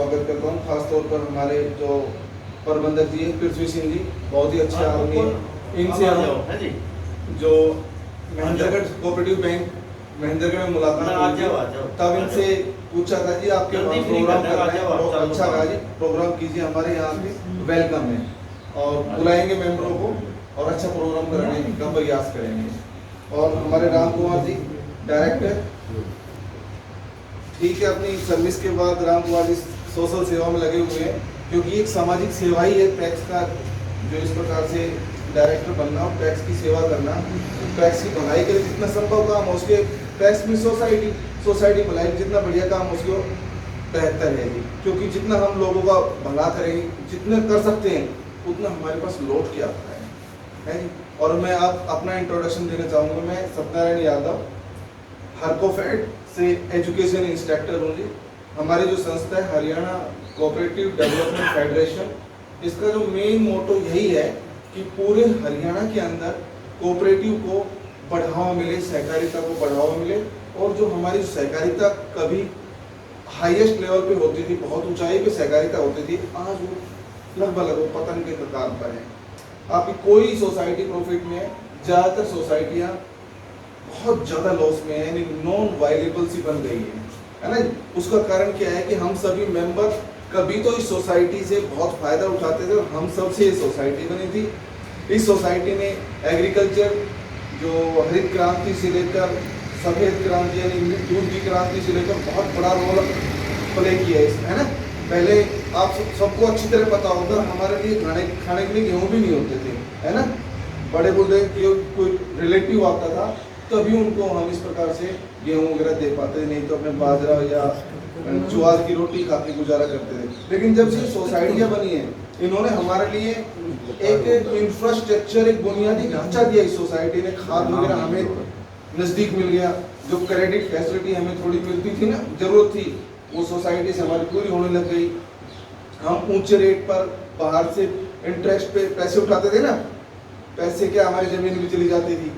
स्वागत करता हूँ। खासतौर पर हमारे जो प्रबंधक जी हैं पृथ्वी सिंह जी, बहुत ही अच्छे आदमी हैं। इनसे हम जो महेंद्रगढ़ कोऑपरेटिव बैंक महेंद्रगढ़ में मुलाकात हुई थी, तब इनसे पूछा था जी आपके पास प्रोग्राम कर रहे हैं, बहुत अच्छा कहा जी, प्रोग्राम कीजिए, हमारे यहाँ पे वेलकम है और बुलाएंगे मेंबरों को और अच्छा प्रोग्राम कराने का प्रयास करेंगे। और हमारे राम कुमार जी डायरेक्टर, ठीक है, अपनी सर्विस के बाद राम कुमार जी सोशल सेवा में लगे हुए हैं, क्योंकि एक सामाजिक सेवा ही है टैक्स का, जो इस प्रकार से डायरेक्टर बनना और टैक्स की सेवा करना, टैक्स की भलाई के लिए जितना संभव काम हो उसके, टैक्स में सोसाइटी भलाई जितना बढ़िया काम हो उसको बेहतर है जी, क्योंकि जितना हम लोगों का भला करेंगे, जितना कर सकते हैं उतना हमारे पास लौट के आता है जी। और मैं आप अपना इंट्रोडक्शन देना चाहूँगा। मैं सत्यनारायण यादव, हरकोफेड से एजुकेशन इंस्ट्रक्टर हूँ जी। हमारी जो संस्था है हरियाणा कोऑपरेटिव डेवलपमेंट फेडरेशन, इसका जो मेन मोटो यही है कि पूरे हरियाणा के अंदर कोऑपरेटिव को बढ़ावा मिले, सहकारिता को बढ़ावा मिले, और जो हमारी सहकारिता कभी हाईएस्ट लेवल पे होती थी, बहुत ऊंचाई पे सहकारिता होती थी, आज वो लगभग पतन के कगार पर है। आपकी कोई सोसाइटी प्रॉफिट में है, ज़्यादातर सोसाइटियाँ बहुत ज़्यादा लॉस में है, यानी नॉन वायलेबल सी बन गई है ना। उसका कारण क्या है कि हम सभी मेंबर कभी तो इस सोसाइटी से बहुत फायदा उठाते थे, और हम सबसे ये सोसाइटी बनी थी। इस सोसाइटी ने एग्रीकल्चर, जो हरित क्रांति से लेकर सफेद क्रांति यानी दूध की क्रांति से लेकर बहुत बड़ा रोल प्ले किया है ना। पहले आप सबको अच्छी तरह पता होगा, हमारे लिए खाने के लिए गेहूँ भी नहीं होते थे, है ना। बड़े बूढ़े कोई रिलेटिव आता था तभी उनको हम इस प्रकार से गेहूँ वगैरह दे पाते, नहीं तो अपने बाजरा या ज्वार की रोटी खा के गुजारा करते थे। लेकिन जब से सोसाइटियाँ बनी हैं, इन्होंने हमारे लिए एक इंफ्रास्ट्रक्चर, एक बुनियादी ढांचा दिया। इस सोसाइटी ने खाद वगैरह हमें नज़दीक मिल गया, जो क्रेडिट फैसिलिटी हमें थोड़ी मिलती थी ना, जरूरत थी, वो सोसाइटी से हमारी पूरी होने लग गई। हम ऊंचे रेट पर बाहर से इंटरेस्ट पे पैसे उठाते थे ना, पैसे क्या हमारी जमीन भी चली जाती थी,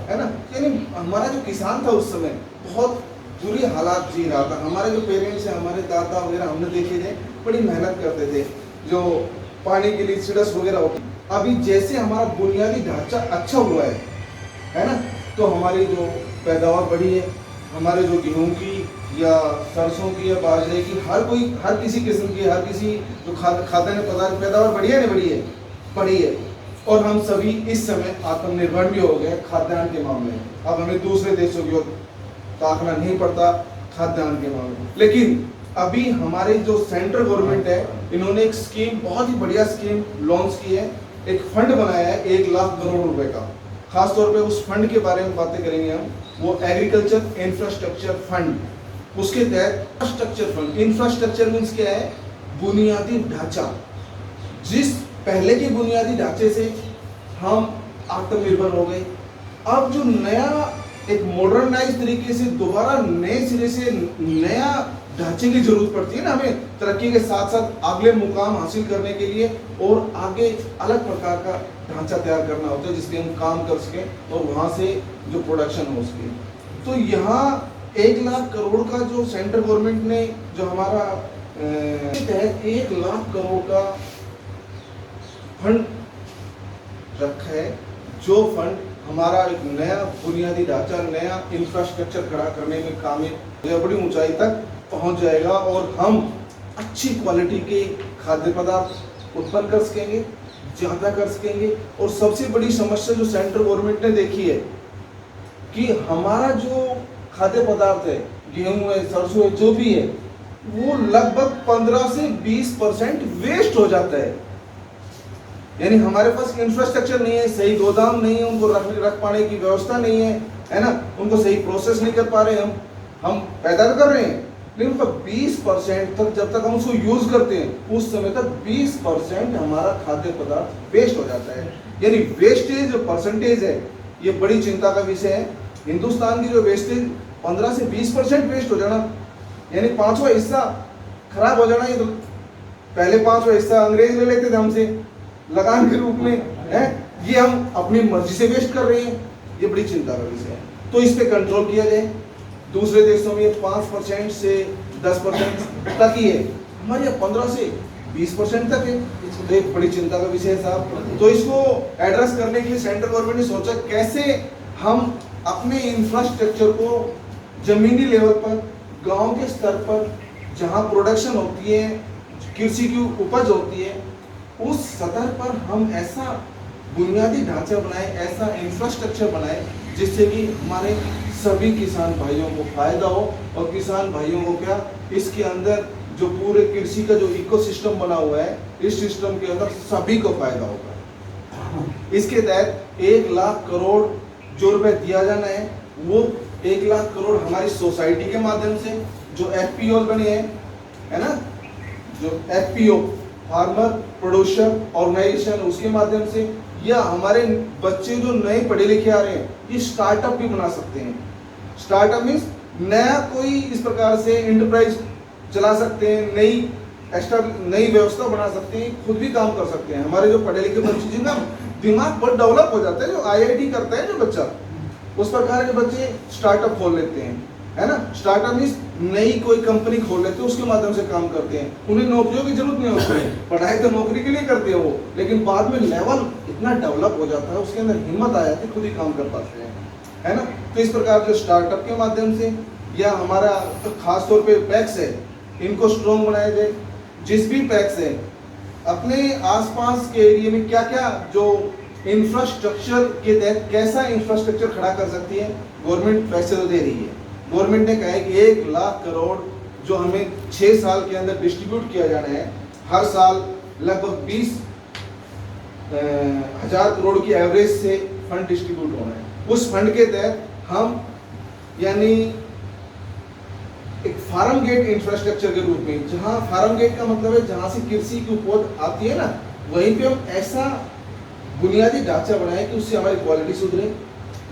है ना। यानी हमारा जो किसान था उस समय बहुत बुरी हालात जी रहा था। हमारे जो पेरेंट्स हैं, हमारे दादा वगैरह, हमने देखे थे, बड़ी मेहनत करते थे, जो पानी के लिए सिडस वगैरह होती। अभी जैसे हमारा बुनियादी ढांचा अच्छा हुआ है ना, तो हमारी जो पैदावार बढ़ी है, हमारे जो गेहूँ की या सरसों की या बाजरे की, हर किसी किस्म की, हर किसी जो खाद्यान्न पदार्थ पैदावार बढ़ी है। और हम सभी इस समय आत्मनिर्भर भी हो गए खाद्यान्न के मामले में। अब हमें दूसरे देशों की ओर ताकना नहीं पड़ता खाद्यान्न के मामले में। लेकिन अभी हमारे जो सेंट्रल गवर्नमेंट है, इन्होंने एक स्कीम, बहुत ही बढ़िया स्कीम लॉन्च की है, एक फंड बनाया है 1 लाख करोड़ रुपए का। खासतौर पे उस फंड के बारे में बातें करेंगे हम, वो एग्रीकल्चर इंफ्रास्ट्रक्चर फंड। उसके तहत इंफ्रास्ट्रक्चर मीन्स क्या है? बुनियादी ढांचा। जिस पहले के बुनियादी ढांचे से हम आत्मनिर्भर हो गए, अब जो नया एक मॉडर्नाइज तरीके से दोबारा नए सिरे से नया ढांचे की जरूरत पड़ती है ना हमें, तरक्की के साथ साथ अगले मुकाम हासिल करने के लिए, और आगे अलग प्रकार का ढांचा तैयार करना होता है जिसके हम काम कर सकें और वहाँ से जो प्रोडक्शन हो सके। तो यहाँ 1 लाख करोड़ का जो सेंट्रल गवर्नमेंट ने जो हमारा तहत 1 लाख करोड़ का फंड रखा है, जो फंड हमारा एक नया बुनियादी ढांचा, नया इंफ्रास्ट्रक्चर खड़ा करने में कामयाब, बड़ी ऊंचाई तक पहुंच जाएगा, और हम अच्छी क्वालिटी के खाद्य पदार्थ उत्पन्न कर सकेंगे, ज़्यादा कर सकेंगे। और सबसे बड़ी समस्या जो सेंट्रल गवर्नमेंट ने देखी है कि हमारा जो खाद्य पदार्थ है, गेहूँ है, सरसों है, जो भी है, वो लगभग 15 से 20% वेस्ट हो जाता है। यानी हमारे पास इंफ्रास्ट्रक्चर नहीं है, सही गोदाम नहीं है, उनको रख पाने की व्यवस्था नहीं है ना, उनको सही प्रोसेस नहीं कर पा रहे हम पैदा कर रहे हैं, लेकिन उनका 20% तक, जब तक हम उसको यूज करते हैं उस समय तक 20% हमारा खाद्य पदार्थ वेस्ट हो जाता है। यानी वेस्टेज जो परसेंटेज है, ये बड़ी चिंता का विषय है। हिंदुस्तान की जो वेस्टेज 15 से 20% वेस्ट हो जाना, यानी 5वां हिस्सा खराब हो जाना। ये तो पहले 5वां हिस्सा अंग्रेज ले लेते थे हमसे लगान के रूप में, है, ये हम अपनी मर्जी से वेस्ट कर रहे हैं, ये बड़ी चिंता का विषय है। तो इस पे कंट्रोल किया जाए। दूसरे देशों में 5% से 10% तक ही है, हमारे यहाँ 15 से 20% तक है। तो एक बड़ी चिंता का विषय है साहब। तो इसको एड्रेस करने के लिए सेंट्रल गवर्नमेंट ने सोचा कैसे हम अपने इंफ्रास्ट्रक्चर को जमीनी लेवल पर, गांव के स्तर पर, जहां प्रोडक्शन होती है, कृषि की उपज होती है, उस सतह पर हम ऐसा बुनियादी ढांचा बनाए, ऐसा इंफ्रास्ट्रक्चर बनाए जिससे कि हमारे सभी किसान भाइयों को फायदा हो। और किसान भाइयों को क्या, इसके अंदर जो पूरे कृषि का जो इकोसिस्टम बना हुआ है, इस सिस्टम के अंदर सभी को फायदा होगा। इसके तहत 1 लाख करोड़ जो रुपए दिया जाना है, वो 1 लाख करोड़ हमारी सोसाइटी के माध्यम से, जो एफपीओ बने हैं, है ना, जो एफपीओ फार्मर प्रोड्यूसर ऑर्गेनाइजेशन, उसके माध्यम से, या हमारे बच्चे जो नए पढ़े लिखे आ रहे हैं, ये स्टार्टअप भी बना सकते हैं। स्टार्टअप मीन्स नया कोई इस प्रकार से इंटरप्राइज चला सकते हैं, नई व्यवस्था बना सकते हैं, खुद भी काम कर सकते हैं। हमारे जो पढ़े लिखे बच्चे जिनका दिमाग बहुत डेवलप हो जाता है, जो आईआईटी करता है जो बच्चा, उस प्रकार के बच्चे स्टार्टअप खोल लेते हैं, है ना। स्टार्टअप मीन्स नई कोई कंपनी खोल लेते हैं, उसके माध्यम से काम करते हैं। उन्हें नौकरियों की जरूरत नहीं होती है, पढ़ाई तो नौकरी के लिए करते हैं वो, लेकिन बाद में लेवल इतना डेवलप हो जाता है, उसके अंदर हिम्मत आ जाती है, खुद ही काम कर पाते हैं, है ना। तो इस प्रकार जो स्टार्टअप के माध्यम से, या हमारा तो खास तौर पे पैक्स है, इनको स्ट्रॉन्ग बनाया जाए। जिस भी पैक्स है अपने आसपास के एरिया में क्या क्या जो इंफ्रास्ट्रक्चर के तहत कैसा इंफ्रास्ट्रक्चर खड़ा कर सकती है, गवर्नमेंट पैसे तो दे रही है। गवर्नमेंट ने कहा है कि 1 लाख करोड़ जो हमें 6 साल के अंदर डिस्ट्रीब्यूट किया जाना है, हर साल लगभग 20,000 करोड़ की एवरेज से फंड डिस्ट्रीब्यूट होना है। उस फंड के तहत हम यानी एक फार्म गेट इंफ्रास्ट्रक्चर के रूप में, जहां फार्म गेट का मतलब है जहां से कृषि की उपज आती है ना, वहीं पे हम ऐसा बुनियादी ढांचा बनाए कि उससे हमारी क्वालिटी सुधरे,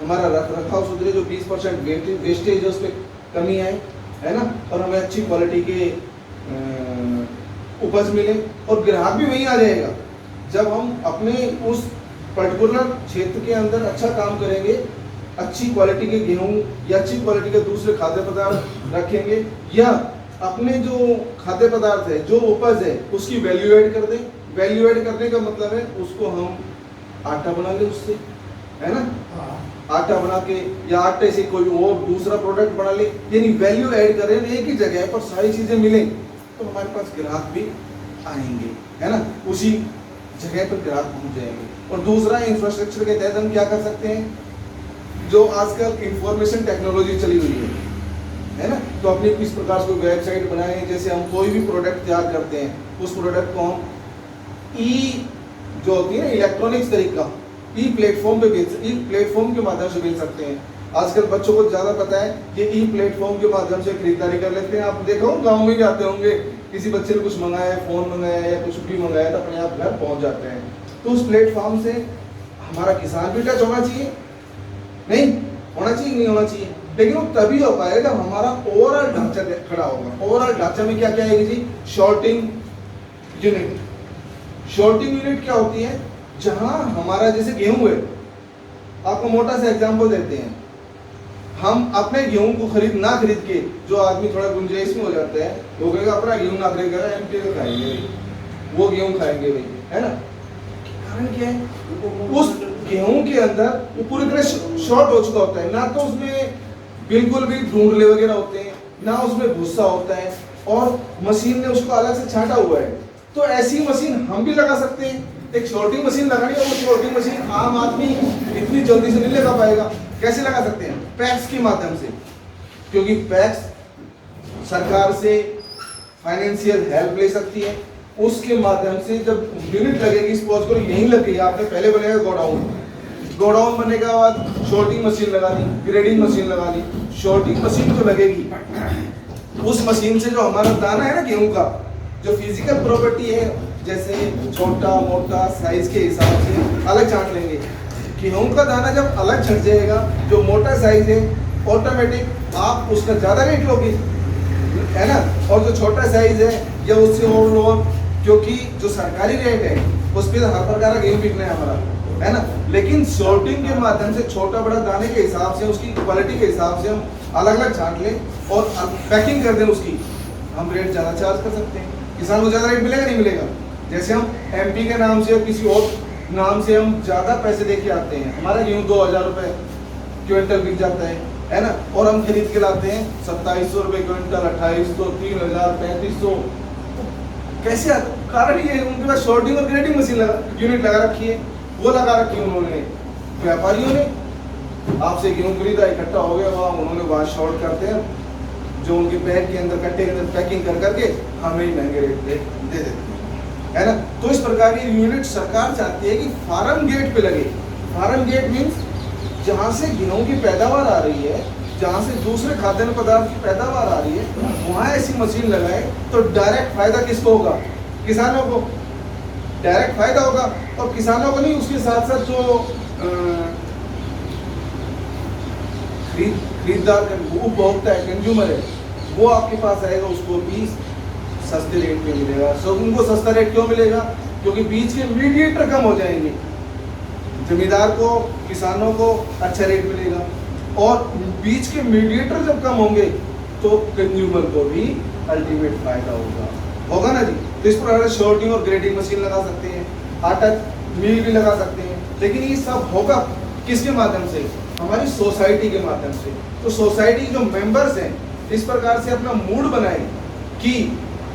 हमारा रख रखाव सुधरे, जो 20% वेस्टेज है उस पर कमी आए, है ना, और हमें अच्छी क्वालिटी के उपज मिले। और ग्राहक भी वहीं आ जाएगा जब हम अपने उस पर्टिकुलर क्षेत्र के अंदर अच्छा काम करेंगे, अच्छी क्वालिटी के गेहूं या अच्छी क्वालिटी के दूसरे खाद्य पदार्थ रखेंगे, या अपने जो खाद्य पदार्थ है, जो उपज है, उसकी वैल्यू ऐड कर दें। वैल्यू ऐड करने का मतलब है उसको हम आटा बना ले उससे, है ना, आटा बना के या आटे से कोई और दूसरा प्रोडक्ट बना ले, यानी वैल्यू ऐड करें, एक ही जगह पर सारी चीजें मिलें, तो हमारे पास ग्राहक भी आएंगे, है ना, उसी जगह पर ग्राहक पहुंच जाएंगे। और दूसरा, इंफ्रास्ट्रक्चर के तहत हम क्या कर सकते हैं, जो आजकल इंफॉर्मेशन टेक्नोलॉजी चली हुई है ना, तो अपनी किस प्रकार से वेबसाइट बनाए, जैसे हम कोई भी प्रोडक्ट तैयार करते हैं, उस प्रोडक्ट को हम जो होती है इलेक्ट्रॉनिक्स तरीका, प्लेटफॉर्म पे प्लेटफॉर्म के माध्यम से बेच सकते हैं। आजकल बच्चों को ज्यादा पता है कि प्लेटफॉर्म के माध्यम से खरीदारी कर लेते हैं। आप देखो गांव में भी आते होंगे, किसी बच्चे ने कुछ मंगाया, फोन मंगाया या कुछ भी मंगाया, तो अपने आप घर पहुंच जाते हैं। तो उस प्लेटफॉर्म से हमारा किसान भी टच होना चाहिए, नहीं होना चाहिए, लेकिन वो तभी हो पाएगा जब हमारा ओवरऑल ढांचा खड़ा होगा। ओवरऑल ढांचा में क्या क्या आएगी जी, शॉर्टिंग यूनिट। शॉर्टिंग यूनिट क्या होती है, जहां हमारा जैसे गेहूं है, आपको मोटा सा एग्जांपल देते हैं, हम अपने गेहूं को ना खरीद के, जो आदमी थोड़ा गुंजाइश में हो जाता है, वो कहेगा अपना गेहूं ना खरीद कर एमपी का खाएंगे, वो गेहूं खाएंगे भाई, है ना। कारण क्या है, उस गेहूं के अंदर वो पूरी तरह शॉर्ट हो चुका होता है, ना तो उसमें बिल्कुल भी ढूंढले वगैरह होते हैं, ना उसमें भूसा होता है, और मशीन ने उसको अलग से छांटा हुआ है। तो ऐसी मशीन हम भी लगा सकते हैं, एक शॉर्टिंग मशीन लगानी है, वो शॉर्टिंग मशीन आम आदमी इतनी जल्दी से नहीं लगा पाएगा। कैसे लगा सकते हैं, पैक्स के माध्यम से, क्योंकि पैक्स सरकार से फाइनेंशियल हेल्प ले सकती है। उसके माध्यम से जब यूनिट लगेगी, सपोज करो यहीं लग गई, आपने पहले बनाया गोडाउन बनने के बाद शॉर्टिंग मशीन लगा दी, ग्रेडिंग मशीन लगा दी, शॉर्टिंग मशीन तो लगेगी, उस मशीन से जो हमारा दाना है ना गेहूं का, जो फिजिकल प्रॉपर्टी है, जैसे छोटा मोटा साइज के हिसाब से अलग छांट लेंगे। गेहूं का दाना जब अलग छट जाएगा, जो मोटा साइज है, ऑटोमेटिक आप उसका ज्यादा रेट लोगे, है ना, और जो छोटा साइज है या उससे और लोअर, क्योंकि जो सरकारी रेट है उस पर हर प्रकार का गेहूं बिकना है हमारा, है ना। लेकिन शॉर्टिंग के माध्यम से छोटा बड़ा दाने के हिसाब से, उसकी क्वालिटी के हिसाब से हम अलग अलग छांट लें और पैकिंग कर दें, उसकी हम रेट ज़्यादा चार्ज कर सकते हैं। किसान को ज़्यादा रेट मिलेगा नहीं मिलेगा? जैसे हम एमपी के नाम से और किसी और नाम से हम ज़्यादा पैसे दे के आते हैं, हमारा गेहूँ 2000 रुपये क्विंटल बिक जाता है ना, और हम खरीद के लाते हैं 2700 रुपये क्विंटल, 2800, 3000, 3500। कैसे आता? कारण ये उनके पास शॉर्टिंग और ग्रेडिंग मशीन यूनिट लगा रखी है, वो लगा रखी है उन्होंने, व्यापारियों ने। आपसे गेहूँ खरीदा, इकट्ठा हो गया वहाँ, उन्होंने वहाँ शॉर्ट करते हैं, जो उनके बैग के अंदर कट्टे के अंदर पैकिंग कर करके हमें ही महंगे रेट पे दे देते हैं, है ना। तो इस प्रकार की यूनिट सरकार चाहती है कि फार्म गेट पे लगे। फार्म गेट मीन्स जहाँ से गेहूँ की पैदावार आ रही है, जहाँ से दूसरे खाद्यान्न पदार्थ की पैदावार आ रही है, वहाँ ऐसी मशीन लगाए तो डायरेक्ट फायदा किसको होगा? किसानों को डायरेक्ट फायदा होगा। और किसानों को नहीं, उसके साथ साथ जो खरीदार उपभोक्ता है, कंज्यूमर है, वो आपके पास आएगा, उसको भी सस्ते रेट पे मिलेगा। सो उनको सस्ता रेट क्यों मिलेगा? क्योंकि बीच के मीडिएटर कम हो जाएंगे, जमींदार को, किसानों को अच्छा रेट मिलेगा, और बीच के मीडिएटर जब कम होंगे तो कंज्यूमर को भी अल्टीमेट फायदा होगा ना जी। तो इस प्रकार शॉर्टिंग और ग्रेडिंग मशीन लगा सकते हैं, आटा मिल भी लगा सकते हैं, लेकिन ये सब होगा किसके माध्यम से? हमारी सोसाइटी के माध्यम से। तो सोसाइटी जो मेंबर्स हैं इस प्रकार से अपना मूड बनाए कि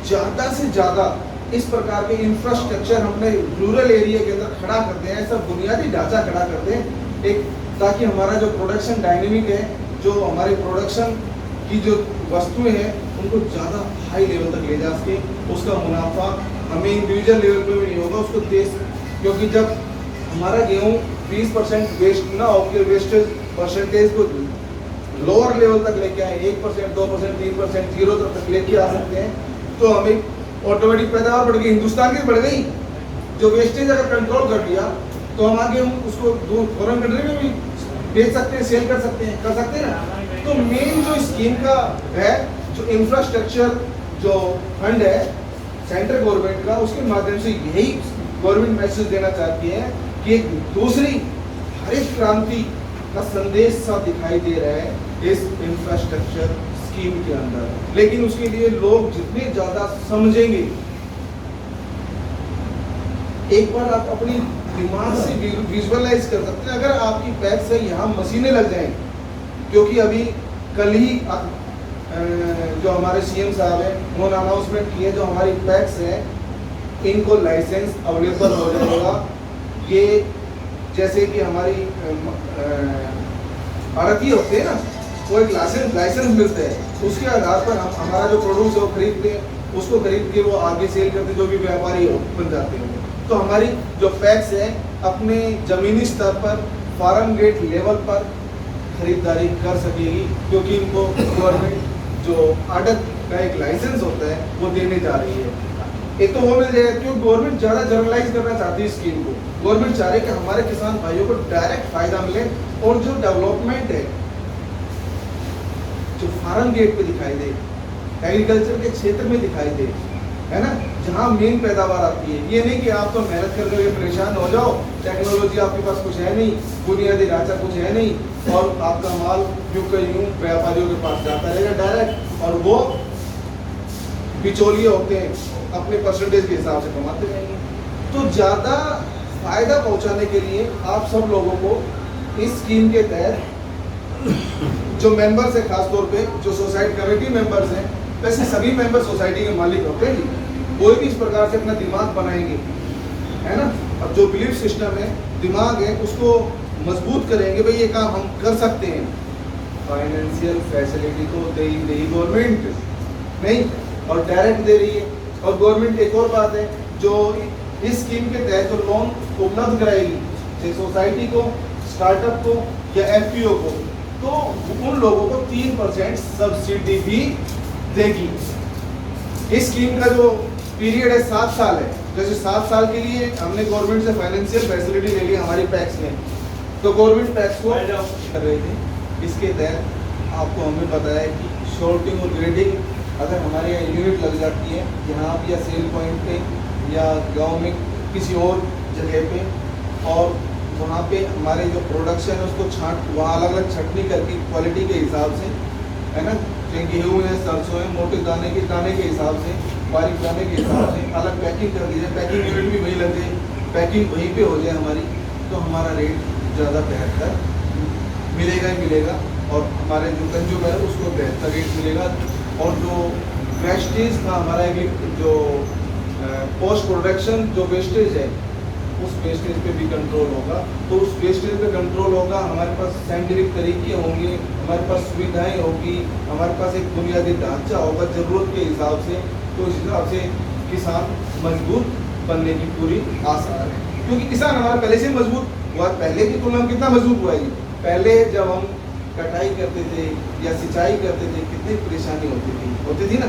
ज़्यादा से ज़्यादा इस प्रकार के इंफ्रास्ट्रक्चर हमने रूरल एरिया के अंदर खड़ा करते हैं, ऐसा बुनियादी ढांचा खड़ा करते हैं एक, ताकि हमारा जो प्रोडक्शन डायनेमिक है, जो हमारे प्रोडक्शन की जो वस्तुएं हैं उनको ज़्यादा हाई लेवल तक ले जा सके। उसका मुनाफा हमें इंडिविजुअल लेवल पे भी नहीं होगा, उसको देश, क्योंकि जब हमारा गेहूँ 20% वेस्ट ना होकर वेस्टेज परसेंटेज को लोअर लेवल तक लेके आए, 1%, 2%, 3%, 0 तक लेके आ सकते हैं, तो हमें ऑटोमेटिक पैदावार बढ़ गई, हिंदुस्तान की बढ़ गई। जो वेस्टेज अगर कंट्रोल कर दिया तो हम आगे उसको दूर फॉरेन कंट्री में भी बेच सकते हैं, सेल कर सकते हैं ना। तो मेन जो स्कीम का है, जो इंफ्रास्ट्रक्चर जो फंड है सेंट्रल गवर्नमेंट का, उसके माध्यम से यही गवर्नमेंट मैसेज देना चाहती है कि एक दूसरी हरित क्रांति का संदेश सा दिखाई दे रहा है इस इंफ्रास्ट्रक्चर स्कीम के अंदर। लेकिन उसके लिए लोग जितने ज्यादा समझेंगे, एक बार आप अपनी दिमाग से विजुअलाइज कर सकते हैं, अगर आपकी पैक से यहाँ मशीनें लग जाएं, क्योंकि अभी कल ही जो हमारे सीएम साहब हैं उन्होंने अनाउंसमेंट की है, जो हमारी पैक्स हैं इनको लाइसेंस अवेलेबल हो जाएगा। ये जैसे कि हमारी आड़ती होते हैं ना, वो एक लाइसेंस मिलता है, उसके आधार पर हम हमारा जो प्रोड्यूस है वो खरीदते हैं, उसको खरीद के वो आगे सेल करते, जो भी व्यापारी बन जाते हैं। तो हमारी जो पैक्स है अपने ज़मीनी स्तर पर फार्म गेट लेवल पर खरीदारी कर सकेगी, क्योंकि इनको गवर्नमेंट जो आड़त का एक लाइसेंस होता है वो देने जा रही है। एक तो वो मिल जाएगा, क्योंकि गवर्नमेंट ज़्यादा जनरलाइज करना चाहती है स्कीम को। गवर्नमेंट चाह रही है कि हमारे किसान भाइयों को डायरेक्ट फायदा मिले, और जो डेवलपमेंट है जो फार्म गेट पे दिखाई दे, एग्रीकल्चर के क्षेत्र में दिखाई दे, है ना, जहाँ मेन पैदावार आती है। ये नहीं कि आप तो मेहनत कर करके परेशान हो जाओ, टेक्नोलॉजी आपके पास कुछ है नहीं, बुनियादी ढांचा कुछ है नहीं, और आपका माल यूं का यूं व्यापारियों के पास जाता रहेगा डायरेक्ट, और वो बिचौलिए होते हैं, अपने परसेंटेज के हिसाब से कमाते रहेंगे। तो ज़्यादा फायदा पहुंचाने के लिए आप सब लोगों को इस स्कीम के तहत जो मेंबर्स हैं, खासतौर पे जो सोसाइटी कमेटी मेंबर्स हैं, वैसे सभी मेंबर सोसाइटी के मालिक होते हैं जी, कोई भी इस प्रकार से अपना दिमाग बनाएंगे, है ना, और जो बिलीफ सिस्टम है, दिमाग है, उसको मजबूत करेंगे, भाई ये काम हम कर सकते हैं। फाइनेंशियल फैसिलिटी तो दे ही गवर्नमेंट नहीं, और डायरेक्ट दे रही है। और गवर्नमेंट एक और बात है, जो इस स्कीम के तहत जो लोन उपलब्ध कराएगी, चाहे सोसाइटी को, स्टार्टअप को या एफपीओ को, तो उन लोगों को 3% सब्सिडी भी देगी। इस स्कीम का जो पीरियड है 7 साल है। जैसे 7 साल के लिए हमने गवर्नमेंट से फाइनेंशियल फैसिलिटी ले ली हमारी पैक्स में, तो गवर्नमेंट पैक्स को कर रहे थे। इसके तहत आपको हमने बताया कि शॉर्टिंग और ग्रेडिंग अगर हमारे यहाँ यूनिट लग जाती है, यहाँ या सेल पॉइंट पे या गांव में किसी और जगह पे, और वहाँ पे हमारे जो प्रोडक्शन है उसको वहाँ अलग अलग छटनी करके क्वालिटी के हिसाब से, है ना, चाहे गेहूँ है, सरसों है, मोटे दाने के हिसाब से बारीक दाने के हिसाब से अलग पैकिंग कर दी जाए, पैकिंग यूनिट भी वही लग जाए, पैकिंग वहीं पे हो जाए हमारी, तो हमारा रेट ज़्यादा बेहतर मिलेगा ही मिलेगा और हमारे जो कंज्यूमर है उसको बेहतर रेट मिलेगा। और जो वेस्टेज का हमारा एक जो पोस्ट प्रोडक्शन जो वेस्टेज है उस वेस्टेज पे भी कंट्रोल होगा। तो उस वेस्टेज पे कंट्रोल होगा, हमारे पास साइंटिफिक तरीके होंगे, हमारे पास सुविधाएं होगी, हमारे पास एक बुनियादी ढांचा होगा ज़रूरत के हिसाब से। तो इस हिसाब से किसान मजबूत बनने की पूरी आसार है, क्योंकि किसान हमारा पहले से मजबूत हुआ। पहले की तुलना में कितना मजबूत हुआ है? पहले जब हम कटाई करते थे या सिंचाई करते थे कितनी परेशानी होती थी ना।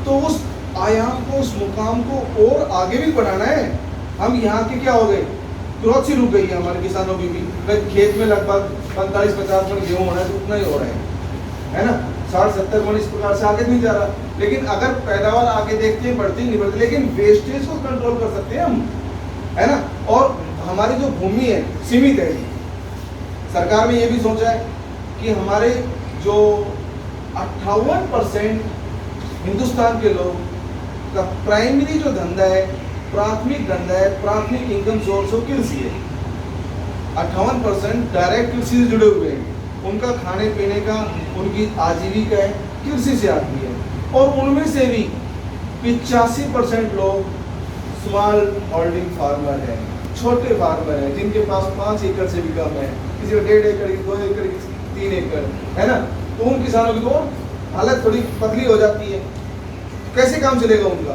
तो उस आयाम को, उस मुकाम को और आगे भी बढ़ाना है। हम यहाँ के क्या हो गए, ग्रोथ सी रुक गई है हमारे किसानों की भी। खेत में लगभग 45-50 मन गेहूँ होना है तो उतना ही हो रहा है ना, 60-70 मन इस प्रकार से आगे नहीं जा रहा। लेकिन अगर पैदावार आगे देखते हैं बढ़ती नहीं बढ़ती, लेकिन वेस्टेज को कंट्रोल कर सकते हैं हम, है ना। और हमारी जो भूमि है सीमित है। सरकार ने ये भी सोचा है कि हमारे जो 58% हिंदुस्तान के लोग का प्राइमरी जो धंधा है, प्राथमिक धंधा है, प्राथमिक इनकम सोर्स हो कृषि है। 58% डायरेक्ट कृषि से जुड़े हुए हैं। उनका खाने पीने का, उनकी आजीविका है कृषि से आती है। और उनमें से भी 85% लोग स्मॉल होल्डिंग फार्मर है, छोटे फार्मर है, जिनके पास 5 एकड़ से भी कम है, किसी को 1.5 एकड़, 2 एकड़, 3 एकड़, है ना। तो उन किसानों की तो हालत थोड़ी पतली हो जाती है। कैसे काम चलेगा उनका?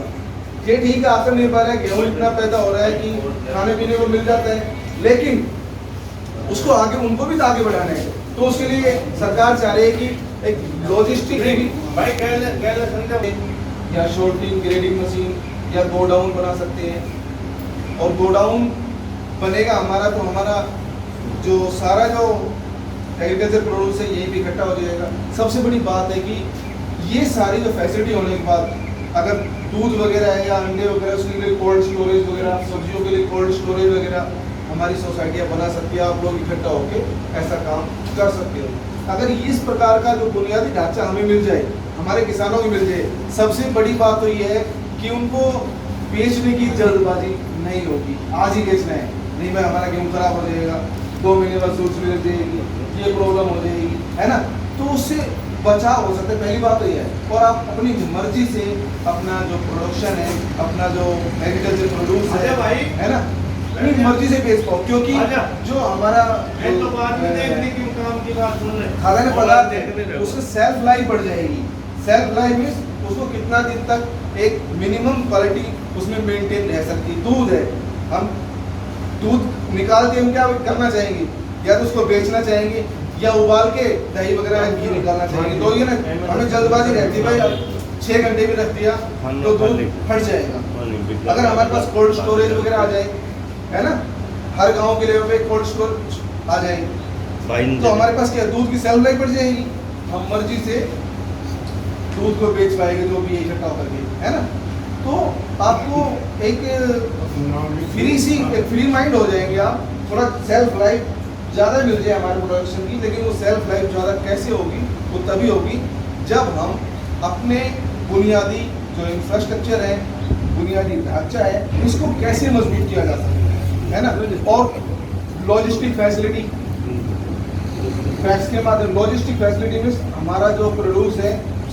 ये ठीक है, आत्मनिर्भर है, गेहूँ इतना पैदा हो रहा है कि खाने पीने को मिल जाता है, लेकिन उसको आगे, उनको भी तो आगे बढ़ाना है। तो उसके लिए सरकार चाह रही है कि एक लॉजिस्टिक या शॉर्टिंग ग्रेडिंग मशीन या गोडाउन बना सकते हैं। और गोडाउन बनेगा हमारा तो हमारा जो सारा जो एग्रीकल्चर प्रोड्यूस है यही भी इकट्ठा हो जाएगा। सबसे बड़ी बात है कि ये सारी जो फैसिलिटी होने के बाद अगर दूध वगैरह है या अंडे वगैरह, उसके लिए कोल्ड स्टोरेज वगैरह, सब्जियों के लिए कोल्ड स्टोरेज वगैरह हमारी सोसाइटियाँ बना सकती है। आप लोग इकट्ठा होकर ऐसा काम कर सकते हो। अगर इस प्रकार का जो बुनियादी ढांचा हमें मिल जाए, हमारे किसानों को मिल जाए, सबसे बड़ी बात तो ये है कि उनको बेचने की जल्दबाजी नहीं होगी। आज ही बेचना है, नहीं मैं हमारा गेहूँ खराब हो जाएगा, 2 महीने बाद सूरज लग जाएगी, ये प्रॉब्लम हो जाएगी, है ना। तो उससे बचाव हो सकता है, पहली बात तो ये है। और आप अपनी मर्जी से अपना जो प्रोडक्शन है, अपना जो एग्रीकल्चर प्रोड्यूस है ना, अपनी मर्जी से बेच पाओ। क्योंकि जो हमारा खाद्यान्न पदार्थ है उसकी सेल्फ लाइफ बढ़ जाएगी। सेल्फ लाइफ मीन्स उसको कितना दिन तक एक मिनिमम क्वालिटी उसमें मेंटेन रह सकती। दूध है, हम दूध निकालते हम क्या करना चाहेंगे, या तो उसको बेचना चाहेंगे या उबाल के दही वगैरह घी निकालना चाहेंगे। तो ये ना हमें जल्दबाजी रहती है, भाई 6 घंटे भी रख दिया तो दूध फट जाएगा। अगर हमारे पास कोल्ड स्टोरेज वगैरह आ जाए, है ना, हर गांव के लेवल पे कोल्ड स्टोर आ जाए, तो हमारे पास क्या दूध की सेल्फ लाइफ बढ़ जाएगी। हम मर्जी से दूध को बेच पाएंगे जो भी इकट्ठा करके, है ना। तो आपको एक फ्री माइंड हो जाएंगे आप, थोड़ा सेल्फ लाइफ ज़्यादा मिल जाए हमारे प्रोडक्शन की। लेकिन वो सेल्फ लाइफ ज़्यादा कैसे होगी? वो तभी होगी जब हम अपने बुनियादी जो इंफ्रास्ट्रक्चर है, बुनियादी ढांचा है, इसको कैसे मजबूत किया जा सकता है ना। और लॉजिस्टिक फैसिलिटी, टैक्स के माध्यम लॉजिस्टिक फैसिलिटी में हमारा जो प्रोड्यूस है,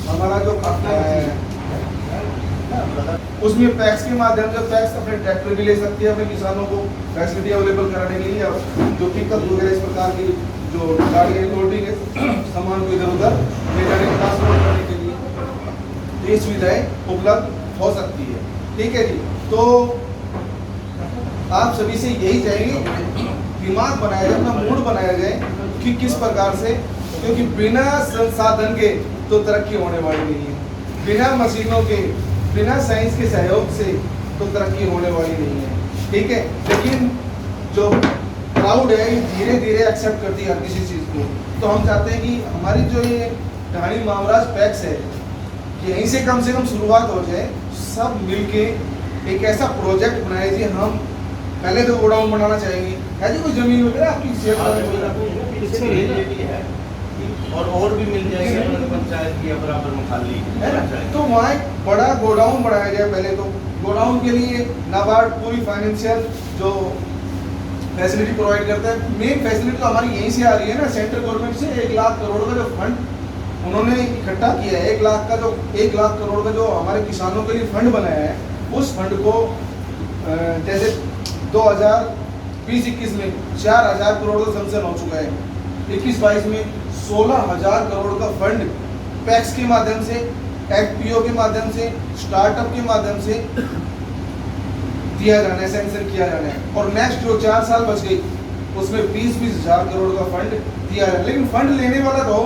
हमारा जो उसमें टैक्स के माध्यम से टैक्स अपने ट्रैक्टर भी ले सकती है, अपने किसानों को फैसिलिटी अवेलेबल कराने के लिए। और जो पिकअप वगैरह इस प्रकार की जो गाड़ी लोडिंग है सामान को इधर उधर ले जाने ट्रांसपोर्ट करने के लिए ये सुविधाएं उपलब्ध हो सकती है। ठीक है जी। तो आप सभी से यही चाहेंगे दिमाग बनाया जाए, अपना मूड बनाया जाए कि किस प्रकार से, क्योंकि बिना संसाधन के तो तरक्की होने वाली नहीं है, बिना मशीनों के, बिना साइंस के सहयोग से तो तरक्की होने वाली नहीं है। ठीक है। लेकिन जो क्राउड है ये धीरे धीरे एक्सेप्ट करती है हर किसी चीज़ को। तो हम चाहते हैं कि हमारी जो ये कहानी मामराज पैक्स है, यहीं से कम शुरुआत हो जाए। सब मिलके एक ऐसा प्रोजेक्ट बनाए जी। हम पहले तो गोडाउन बनाना चाहेंगे, है जी कोई जमीन वगैरह आपकी और भी मिल जाएंगे मतलब पंचायत की बराबर में खाली है ना। तो वहाँ एक बड़ा गोडाउन बनाया जाए। पहले तो गोडाउन के लिए नाबार्ड पूरी फाइनेंशियल जो फैसिलिटी प्रोवाइड करता है। मेन फैसिलिटी तो हमारी यहीं से आ रही है ना, सेंट्रल गवर्नमेंट से 1 लाख करोड़ का जो फंड उन्होंने इकट्ठा किया है, 1 लाख करोड़ का जो हमारे किसानों के लिए फंड बनाया है, उस फंड को जैसे 2020-21 में 4,000 करोड़ का सैंक्शन हो चुका है, 21-22 में 16,000 करोड़ का फंड पैक्स के माध्यम से, एफपीओ के माध्यम से, स्टार्टअप के माध्यम से दिया जाना है, सैंक्शन किया जाना है। और नेक्स्ट जो 4 साल बच गई उसमें 20-20 हज़ार करोड़ का फंड दिया जाए। लेकिन फंड लेने वाला तो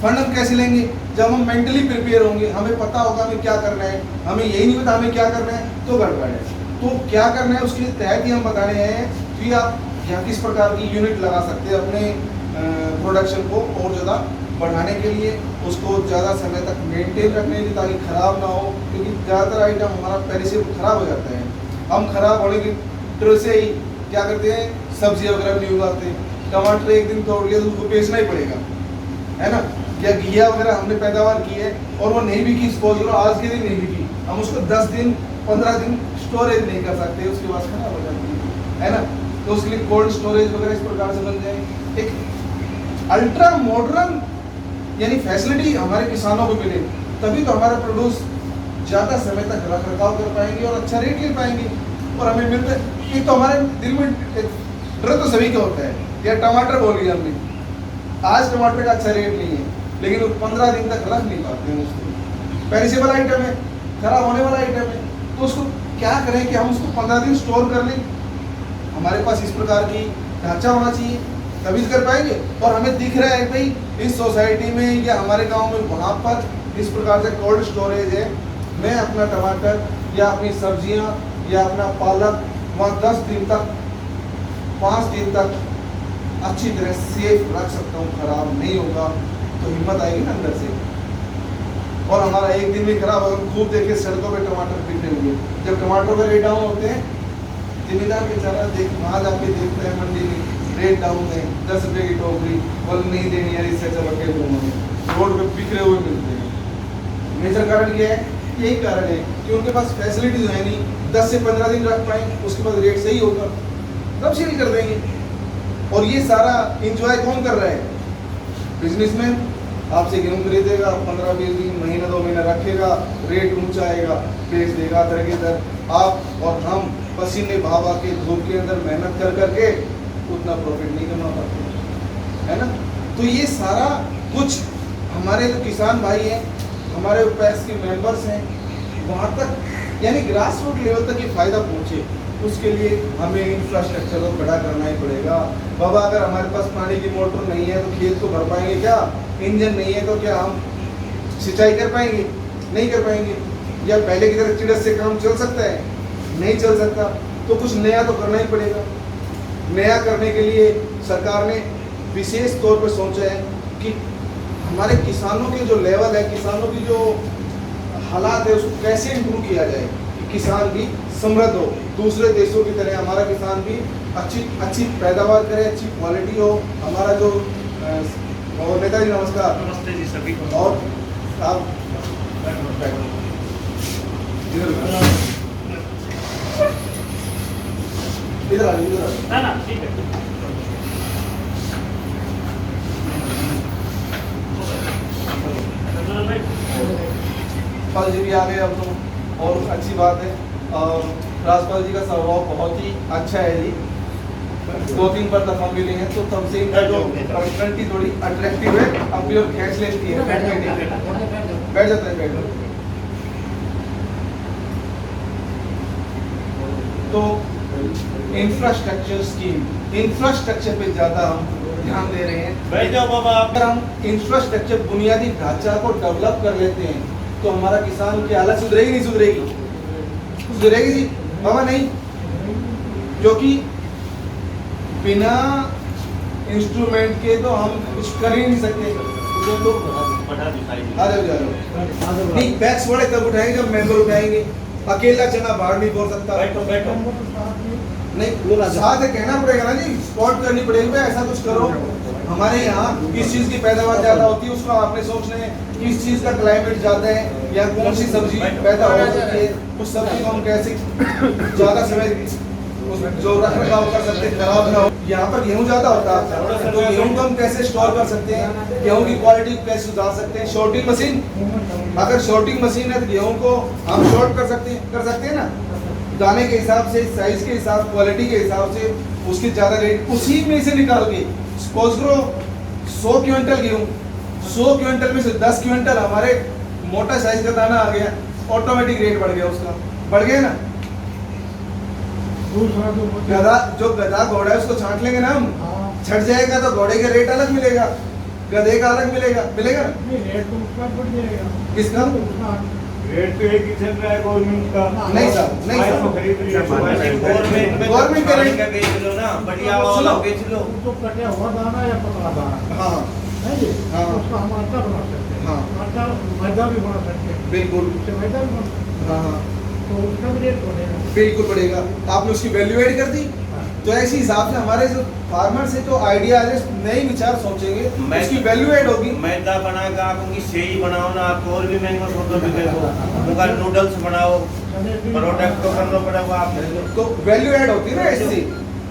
फंड हम कैसे लेंगे जब हम मेंटली प्रिपेयर होंगे, हमें पता होगा हमें क्या करना है। हमें यही नहीं पता हमें क्या करना है तो गड़बड़ है। तो क्या करना है उसके तहत ही हम बता रहे हैं कि आप यहाँ किस प्रकार की यूनिट लगा सकते हैं अपने प्रोडक्शन को और ज़्यादा बढ़ाने के लिए, उसको ज़्यादा समय तक मेंटेन रखने के लिए ताकि ख़राब ना हो। क्योंकि ज़्यादातर आइटम हमारा पहले से ख़राब हो जाता है। हम ख़राब होने की डर से ही क्या करते हैं, सब्जियाँ वगैरह नहीं उगाते। टमाटर एक दिन तोड़ लिया तो उसको बेचना ही पड़ेगा, है ना। या घिया वगैरह हमने पैदावार की है और वो नहीं बिकी, सपोज करो आज के दिन नहीं बिकी, हम उसको 10 दिन 15 दिन स्टोरेज नहीं कर सकते, उसके बाद खराब हो जाती है ना। तो उसके लिए कोल्ड स्टोरेज वगैरह इस प्रकार से बन जाए। एक अल्ट्रा मॉडर्न यानी फैसिलिटी हमारे किसानों को मिले, तभी तो हमारा प्रोड्यूस ज़्यादा समय तक रख रखाव कर पाएंगे और अच्छा रेट ले पाएंगे। और हमें मिलता है एक तो हमारे दिल में डर तो सभी का होता है, या टमाटर बोल लिया हमने, आज टमाटर का अच्छा रेट नहीं है लेकिन वो 15 दिन तक रख नहीं पाते हैं उसको। पेरिशेबल आइटम है, खराब होने वाला आइटम है, तो उसको क्या करें कि हम उसको 15 दिन स्टोर कर लें। हमारे पास इस प्रकार की ढांचा होना चाहिए तभी कर पाएंगे। और हमें दिख रहा है भाई इस सोसाइटी में या हमारे गांव में वहाँ पर इस प्रकार से कोल्ड स्टोरेज है, मैं अपना टमाटर या अपनी सब्जियां या अपना पालक वहाँ 10 दिन तक 5 दिन तक अच्छी तरह सेफ रख सकता हूँ, खराब नहीं होगा। तो हिम्मत आएगी ना अंदर से। और हमारा एक दिन भी खराब होगा, खूब देखे सड़कों पे टमाटर बिकने हुए। जब टमाटरों के रेट डाउन होते हैं, जिम्मेदार बेचारा वहाँ जाके देखते हैं मंडी में रेट डाउन है, 10 रुपये की टोकरी बोल नहीं देनी यार, इससे अच्छा बके रोड पे बिखरे हुए मिलते हैं। मेजर कारण ये है, यही कारण है कि उनके पास फैसिलिटीज है नहीं, 10 से 15 दिन रख पाए, उसके बाद रेट सही होगा तब सील कर देंगे। और ये सारा इंजॉय कौन कर रहा है, बिजनेसमैन। आपसे गेहूँ खरीदेगा, 15-20 दिन महीना 2 महीना रखेगा, रेट ऊंचा आएगा, बेच देगा दर के दर। आप और हम पसीने भाव के धूप के अंदर मेहनत कर करके उतना प्रॉफिट नहीं कमा पाते, है ना। तो ये सारा कुछ हमारे जो किसान भाई हैं, हमारे पैक्स के मेंबर्स हैं, वहाँ तक यानी ग्रास रूट लेवल तक ये फायदा पहुँचे, उसके लिए हमें इंफ्रास्ट्रक्चर को खड़ा करना ही पड़ेगा। बाबा अगर हमारे पास पानी की मोटर नहीं है तो खेत को भर पाएंगे क्या, इंजन नहीं है तो क्या हम सिंचाई कर पाएंगे, नहीं कर पाएंगे। या पहले की तरह चिड़स से काम चल सकता है, नहीं चल सकता। तो कुछ नया तो करना ही पड़ेगा। नया करने के लिए सरकार ने विशेष तौर पर सोचा है कि हमारे किसानों के जो लेवल है, किसानों की जो हालात है, उसको कैसे इम्प्रूव किया जाए कि किसान भी समृद्ध हो, दूसरे देशों की तरह हमारा किसान भी अच्छी पैदावार करे, अच्छी क्वालिटी हो। हमारा जो और नेताजी नमस्कार। नमस्ते जी सभी को। और आप इधर आ ना ना ठीक है। राजपाल जी भी आ गए अब तो, और अच्छी बात है। राजपाल जी का स्वभाव बहुत ही अच्छा है जी, 2-3 बार दफा मिले हैं तो तब से इनका जो पर्सनैलिटी थोड़ी अट्रैक्टिव है, अपनी ओर खींच लेती है। बैठ जाता है, बैठ। तो इंफ्रास्ट्रक्चर स्कीम, इंफ्रास्ट्रक्चर पे ज़्यादा हम ध्यान दे रहे हैं। बैठ जाओ बाबा। अगर हम इंफ्रास्ट्रक्चर बुनियादी ढांचा को डेवलप कर लेते हैं तो हमारा किसान की हालत सुधरेगी नहीं सुधरेगी? सुधरेगी जी बाबा, नहीं। क्योंकि बिना इंस्ट्रूमेंट के तो हम कुछ कर ही नहीं सकते। तो नहीं, पैक्स बड़े तब उठाएंगे जब मेंबर उठाएंगे, अकेला चना बाहर नहीं बोल सकता। बैठो बैठो। नहीं, साथ कहना पड़ेगा ना जी, स्पॉट करनी पड़ेगी, ऐसा कुछ करो। हमारे यहाँ किस चीज की पैदावार ज्यादा होती है उसको आपने सोचना है, किस चीज का क्लाइमेट ज्यादा है या कौन सी सब्जी पैदा हो सकती है, उस सब्जी को हम कैसे ज्यादा समय जो रख रखाव कर सकते हैं, खराब ना हो। यहाँ पर गेहूँ ज्यादा होता है तो गेहूँ को हम कैसे स्टोर कर सकते हैं, गेहूँ की क्वालिटी को कैसे सुधार सकते हैं। शॉर्टिंग मशीन, अगर शॉर्टिंग मशीन है तो गेहूँ को हम शॉर्ट कर सकते हैं ना, दाने के हिसाब से, साइज के हिसाब, क्वालिटी के हिसाब से उसकी ज्यादा रेट उसी में से निकाल के सपोज करो 100 क्विंटल गेहूँ, 100 क्विंटल में से 10 क्विंटल हमारे मोटा साइज का दाना आ गया, ऑटोमेटिक रेट बढ़ गया, उसका बढ़ गया ना। गधा, जो गधा घोड़ा है उसको छांट लेंगे ना हम, छट जाएगा तो घोड़े का रेट अलग मिलेगा, गधे का अलग मिलेगा ना। किसका रेट तो एक ही चल रहा है गवर्नमेंट का। नहीं साहब, नहीं साहब, गवर्नमेंट का रेट का बेच लो ना, बढ़िया वाला बेच लो। तो कटे हुआ दाना या पतला दाना हाँ है जी, हाँ। उसका हम आटा बना सकते हैं। हाँ। आटा मैदा भी बना सकते हैं, बिल्कुल, उससे मैदा भी बना सकते हैं। हाँ हाँ तो उसका भी रेट बढ़ेगा। बिल्कुल बढ़ेगा। आपने उसकी वैल्यू एड कर दी तो ऐसे हिसाब से हमारे जो फार्मर से जो आइडिया है, नए विचार सोचेंगे, उसकी वैल्यू एड होगी। मैदा बनाएगा, आप उनकी सेई बनाओ ना, आपको और भी महंगा फोटो भी देखो, उनका नूडल्स बनाओ, प्रोडक्ट तो करना पड़ेगा आपको। तो वैल्यू ऐड होती है ना ऐसी,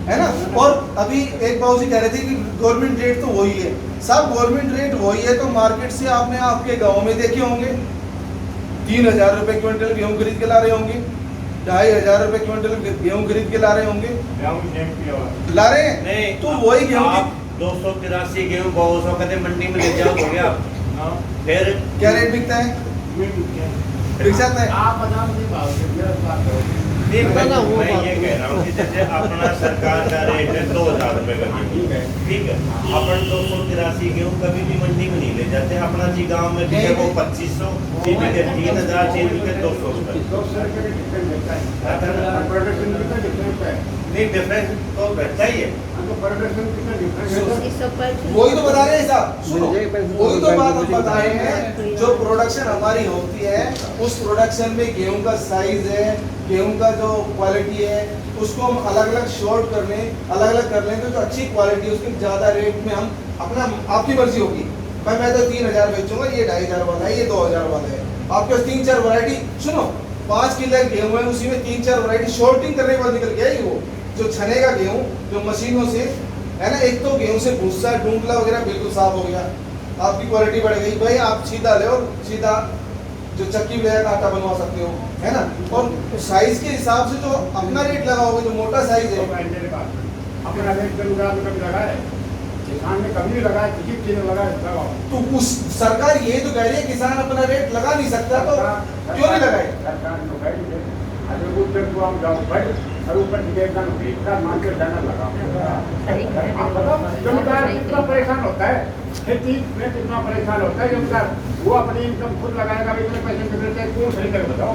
है ना। और अभी एक बाबू जी कह रहे थे कि गवर्नमेंट रेट तो वही है। साहब गवर्नमेंट रेट वही है तो मार्केट से आपने आपके गांव में देखे होंगे 3,000 रुपए क्विंटल गेहूं खरीद के ला रहे होंगे, 2,500 रुपए क्विंटल गेहूं खरीद के ला रहे होंगे, ला रहे हैं। नहीं तो वही गेहूं आप 283 गेहूं 200 कहते मंडी में ले जाओ, हो गया। फिर क्या रेट बिकता है, बिक जाता है। आप बाजार में भाव से मेरा बात करो। नहीं, मैं ये कह रहा हूँ कि जैसे अपना सरकार का रेट है 2,000 रुपए का गेहूं, ठीक है। अपन 283 गेहूं कभी भी मंडी में नहीं ले जाते, अपना जी गांव में भी है वो 2500, ये भी के 3,000, ये भी के 200 रुपए। नहीं डिफरेंस तो रहता ही है। वही तो बता रहे हैं साहब, सुनो, वही तो बात हम बता रहे हैं। जो प्रोडक्शन हमारी होती है उस प्रोडक्शन में गेहूं का साइज है, गेहूं का जो क्वालिटी है, उसको हम अलग अलग शॉर्ट कर लें, अलग अलग कर लें तो जो अच्छी क्वालिटी है उसके ज़्यादा रेट में हम अपना, आपकी मर्जी होगी। मैं तो 3,000 बेचूंगा, ये 2,500 वाला है, ये 2,000 वाला है। आपके पास 3-4 वैरायटी, सुनो 5 किलो गेहूं है, उसी में 3-4 वैरायटी शॉर्टिंग करने के बाद निकल गया ही वो जो छनेगा गेहूं, जो मशीनों से है ना। एक तो गेहूं से भूसा डूंगला वगैरह बिल्कुल साफ हो गया, आपकी क्वालिटी बढ़ गई। भाई आप सीधा ले और सीधा जो चक्की में का आटा बनवा सकते हो, है ना। और साइज के हिसाब से जो अपना रेट लगाओगे, जो मोटा साइज है अपना रेट कभी लगाए, किसान ने कभी नहीं लगाया, किसी चीज में लगाओ। तो उस सरकार ये तो कह रही है किसान अपना रेट लगा नहीं सकता, तो क्यों नहीं लगाए। सरकार तो कह रही है, अगर उत्तर को हम जाओ भाई और ऊपर निकलता नहीं इतना मान के जाना लगा। आप बताओ जमींदार कितना परेशान होता है, खेती में कितना परेशान होता है जमींदार। वो अपनी इनकम खुद लगाएगा, इतने पैसे मिलते हैं, कौन सही कर बताओ।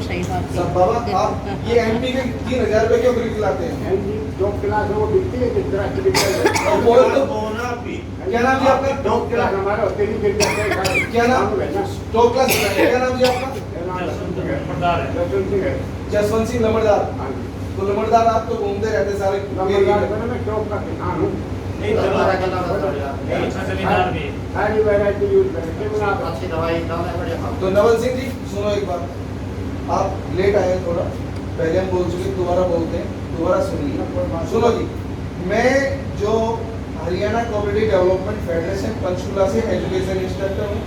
सही बात सब बाबा आप ये एमपी के 3,000 रुपए क्यों खरीद लाते हैं। जो क्लास है वो बिकती है, जिस तरह की बिकती है। वो तो बोना भी क्या नाम है आपका, दो क्लास हमारे होते नहीं गिर जाते हैं। क्या नाम, टॉप क्लास क्या नाम है आपका, जसवंत सिंह है। जसवंत सिंह लमड़दार। हाँ जी, तो लमड़दार आप तो घूमते रहते सारे नंबरदार बने, मैं चौक का किसान हूँ। नहीं अच्छा सेमिनार भी सारी वैरायटी यूज करके मैं आप अच्छी दवाई डालने पड़े हम। तो नवल सिंह जी सुनो एक बात, आप लेट आए थोड़ा, पहले हम बोल चुके, दोबारा बोलते हैं, दोबारा सुनिए। सुनो जी, मैं जो Haryana cooperative development federation Panchkula से एजुकेशन इंस्ट्रक्टर हूँ,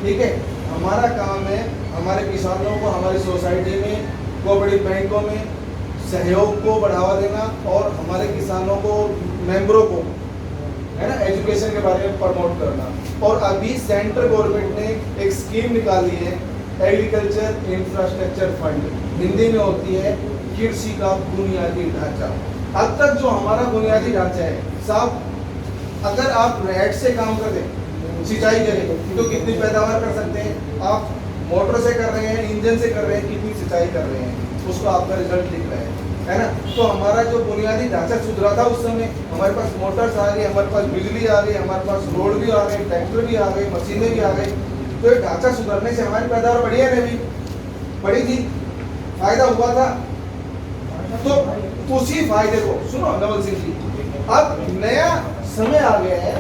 ठीक है। हमारा काम है हमारे किसानों को हमारी सोसाइटी में, कोऑपरेटिव बैंकों में सहयोग को बढ़ावा देना और हमारे किसानों को, मेंबरों को, है ना, एजुकेशन के बारे में प्रमोट करना। और अभी सेंट्रल गवर्नमेंट ने एक स्कीम निकाली है, एग्रीकल्चर इंफ्रास्ट्रक्चर फंड, हिंदी में होती है कृषि का बुनियादी ढांचा। अब तक जो हमारा बुनियादी ढांचा है साहब, अगर आप रेट से काम कर दें, सिंचाई करें तो कितनी पैदावार कर सकते हैं आप, मोटर से कर रहे हैं, इंजन से कर रहे हैं, कितनी सिंचाई कर रहे हैं, उसको आपका रिजल्ट दिख रहा है ना। तो हमारा जो बुनियादी ढांचा सुधरा था उस समय, हमारे पास मोटर्स आ गई, हमारे पास बिजली आ गई, हमारे पास रोड भी आ गए, ट्रैक्टर भी आ गए, मशीनें भी आ गई। तो ये ढांचा सुधरने से हमारी पैदावार बढ़ी है, नहीं बढ़ी थी, फायदा हुआ था। तो उसी फायदे को सुनो नवल सिंह जी, अब नया समय आ गया है,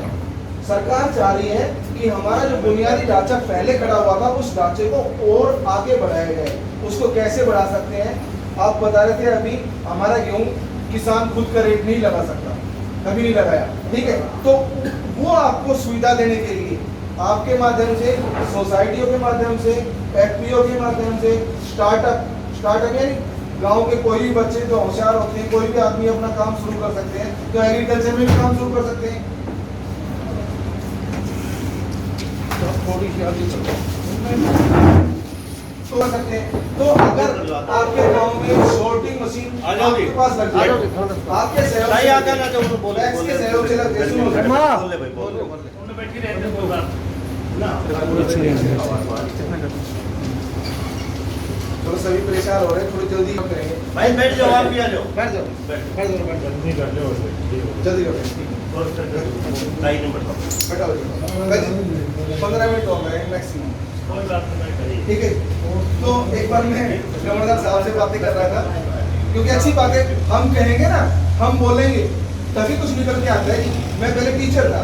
सरकार चाह रही है कि हमारा जो बुनियादी ढांचा पहले खड़ा हुआ था उस ढांचे को और आगे बढ़ाया जाए। उसको कैसे बढ़ा सकते हैं? आप बता रहे थे अभी हमारा गेहूं किसान खुद का रेट नहीं लगा सकता, कभी नहीं लगाया, ठीक है। तो वो आपको सुविधा देने के लिए आपके माध्यम से, सोसाइटियों के माध्यम से, एफपीओ के माध्यम से, स्टार्टअप यानी गांव के कोई भी बच्चे जो होशियार होते हैं, कोई भी आदमी अपना काम शुरू कर सकते हैं, तो एग्रीकल्चर में भी काम शुरू कर सकते हैं। तो थोड़ी सी आगे चलते हैं तो कर सकते हैं। तो अगर आपके गांव में शॉर्टिंग मशीन आ जाओ जी। आपके पास लग जाए, आपके सहयोग भाई से आगे ना जाओ, बोले, टैक्स के बोले। सहयोग से लग जाए, सुनो बोले भाई, बोले। उन्हें बैठ के रहते कोई बात ना तो सभी परेशान हो रहे हैं, थोड़ी जल्दी हम करेंगे। भाई बैठ जाओ, आप भी आ जाओ। बैठ जाओ, बैठ जाओ, बैठ जाओ, जल्दी करें, ढाई नंबर का बैठाओ जी। 15 मिनट हो गए मैक्सिमम, कोई बात नहीं करिए। ठीक है। तो एक बार मैं रमणदास साहब से बातें कर रहा था, क्योंकि अच्छी बातें हम कहेंगे ना, हम बोलेंगे तभी कुछ निकल के आता है। कि मैं पहले टीचर था,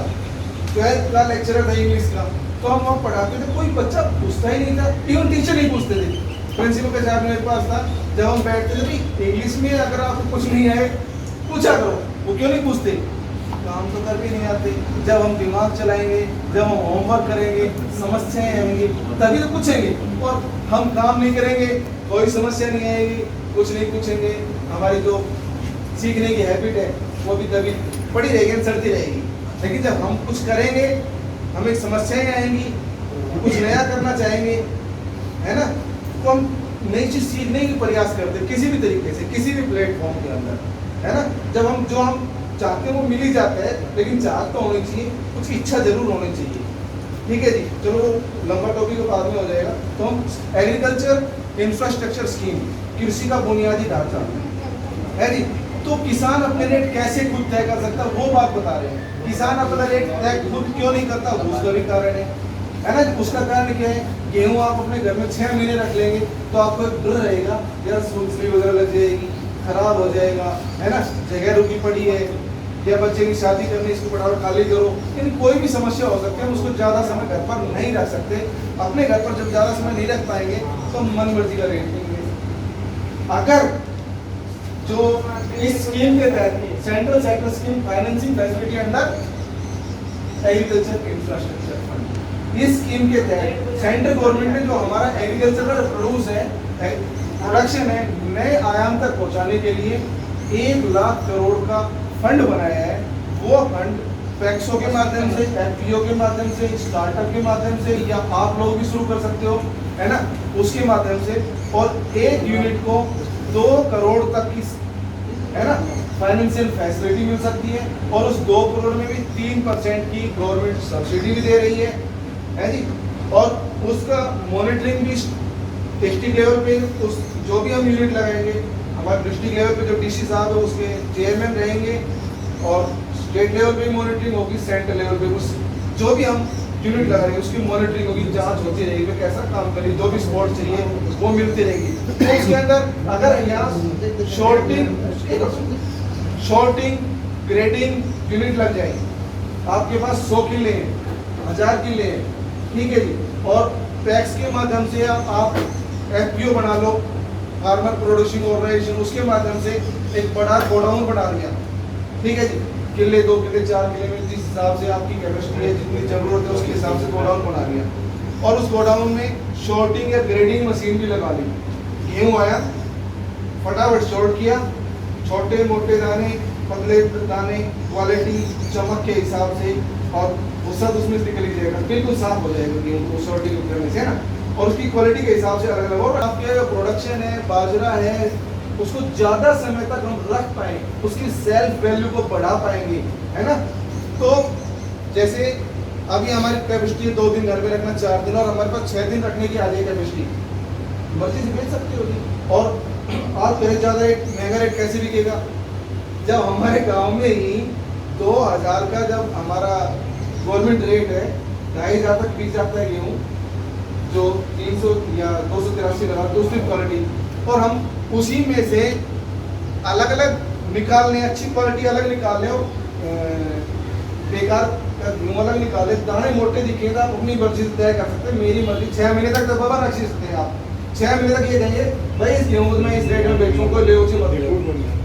12th का लेक्चरर था इंग्लिश का, तो हम वहाँ पढ़ाते थे, कोई बच्चा पूछता ही नहीं था, इवन टीचर नहीं पूछते थे। प्रिंसिपल का चार्ज मेरे पास था, जब हम बैठते थे भाई इंग्लिश में अगर आपको कुछ नहीं आए पूछा करो, वो क्यों नहीं पूछते? काम तो करके नहीं आते। जब हम दिमाग चलाएंगे, जब हम होमवर्क करेंगे, समस्याएं आएंगी, तभी तो पूछेंगे। और हम काम नहीं करेंगे, कोई समस्या नहीं आएगी, कुछ नहीं पूछेंगे, हमारी जो सीखने की हैबिट है वो भी तभी पड़ी रहेगी, सड़ती रहेगी। लेकिन जब हम कुछ करेंगे, हमें समस्याएं आएंगी, कुछ नया करना चाहेंगे, है ना, तो हम नई चीज सीखने की प्रयास करते हैं किसी भी तरीके से, किसी भी प्लेटफॉर्म के अंदर, है ना। जब हम जो हम चाहते हैं वो मिल ही जाता है, लेकिन चाहत तो होनी चाहिए, उसकी इच्छा जरूर होनी चाहिए, ठीक है जी। चलो लंबा टॉपिक बाद में हो जाएगा। तो हम एग्रीकल्चर इंफ्रास्ट्रक्चर स्कीम, कृषि का बुनियादी ढांचा है जी। तो किसान अपने रेट कैसे खुद तय कर सकता है, वो बात बता रहे हैं। किसान अपना रेट तय खुद क्यों नहीं करता, उसका भी कारण है ना। उसका कारण क्या है? गेहूं आप अपने घर में 6 महीने रख लेंगे तो आपको एक डर रहेगा, यार सूखी वगैरह लग जाएगी, खराब हो जाएगा, है ना, जगह रुकी पड़ी है, या बच्चे की शादी करनी, इसको फटाफट खाली करो, यानी कोई भी समस्या हो सकती है। हम उसको ज़्यादा समय घर पर नहीं रख सकते। अपने घर पर जब ज़्यादा समय नहीं रख पाएंगे तो हम मन मर्जी का रेट देंगे। अगर जो इस स्कीम के तहत central sector scheme financing facility under agriculture infrastructure fund, इस स्कीम के तहत सेंट्रल गवर्नमेंट ने जो हमारा एग्रीकल्चरल प्रोड्यूस है, प्रोडक्शन है, नए आयाम तक पहुंचाने के लिए 1 लाख करोड़ का फंड बनाया है। वो फंड पैक्सो के माध्यम से, एफपीओ के माध्यम से, स्टार्टअप के माध्यम से, या आप लोग भी शुरू कर सकते हो, है ना, उसके माध्यम से। और एक यूनिट को 2 करोड़ तक की, है ना, फाइनेंशियल फैसिलिटी मिल सकती है। और उस 2 करोड़ में भी 3% की गवर्नमेंट सब्सिडी भी दे रही है जी। और उसका मॉनिटरिंग भी डिस्ट्रिक्ट लेवल पे, उस जो भी हम यूनिट लगाएंगे, हमारे डिस्ट्रिक्ट लेवल पे जो डीसी साहब है उसके चेयरमैन रहेंगे, और स्टेट लेवल पे मॉनिटरिंग होगी, सेंट्रल लेवल पे उस जो भी हम यूनिट लगा रहे हैं उसकी मॉनिटरिंग होगी, जांच होती रहेगी कि कैसा काम करिए, जो भी सपोर्ट चाहिए वो मिलती रहेगी। तो उसके अंदर अगर यहाँ शॉर्टिंग ग्रेडिंग यूनिट लग जाएगी, आपके पास 100 किले हैं, 1000 किले हैं, ठीक है जी। और टैक्स के माध्यम से आप एफपीओ बना लो, फार्मर प्रोड्यूसिंग ऑर्गेनाइजेशन, उसके माध्यम से एक बड़ा गोडाउन बना दिया, ठीक है जी। किले 2 किले 4 किले में जिस हिसाब से आपकी कैपेसिटी है, जितनी जरूरत है उसके हिसाब से गोडाउन बना लिया। और उस गोडाउन में शॉर्टिंग या ग्रेडिंग मशीन भी लगा ली। गेहूँ आया, फटाफट शॉर्ट किया, छोटे मोटे दाने, पतले दाने, क्वालिटी, चमक के हिसाब से, और वो सब उसमें से निकल जाएगा, बिल्कुल साफ हो जाएगा गेहूँ को शॉर्टिंग करने से, है ना। और उसकी क्वालिटी के हिसाब से अलग अलग। और आपके प्रोडक्शन है, बाजरा है, उसको ज़्यादा समय तक हम रख पाएँ, उसकी सेल्फ वैल्यू को बढ़ा पाएंगे, है ना। तो जैसे अभी हमारी कैपेसिटी है 2 दिन घर में रखना, 4 दिन, और हमारे पास 6 दिन रखने की आ जाए कैपेसिटी, मर्जी से बेच सकते हो। और आप कहे ज़्यादा रेट, महंगा रेट कैसे बिकेगा? जब हमारे गांव में ही 2000 का जब हमारा गवर्नमेंट रेट है, 2500 तक बिक जाता है गेहूँ, जो 300 या 283 लगा तो उसकी क्वालिटी, और हम उसी में से अलग अलग निकालने, अच्छी क्वालिटी अलग निकाल लें और बेकार अलग निकाले, दाने मोटे दिखे तो आप अपनी मर्जी से तय कर सकते हैं। मेरी मर्जी 6 महीने तक दबा रख सकते हैं आप। 6 महीने तक ये कहेंगे भाई इस गेहूं में इस रेट में बेचूं, कोई ले उसी मत लो,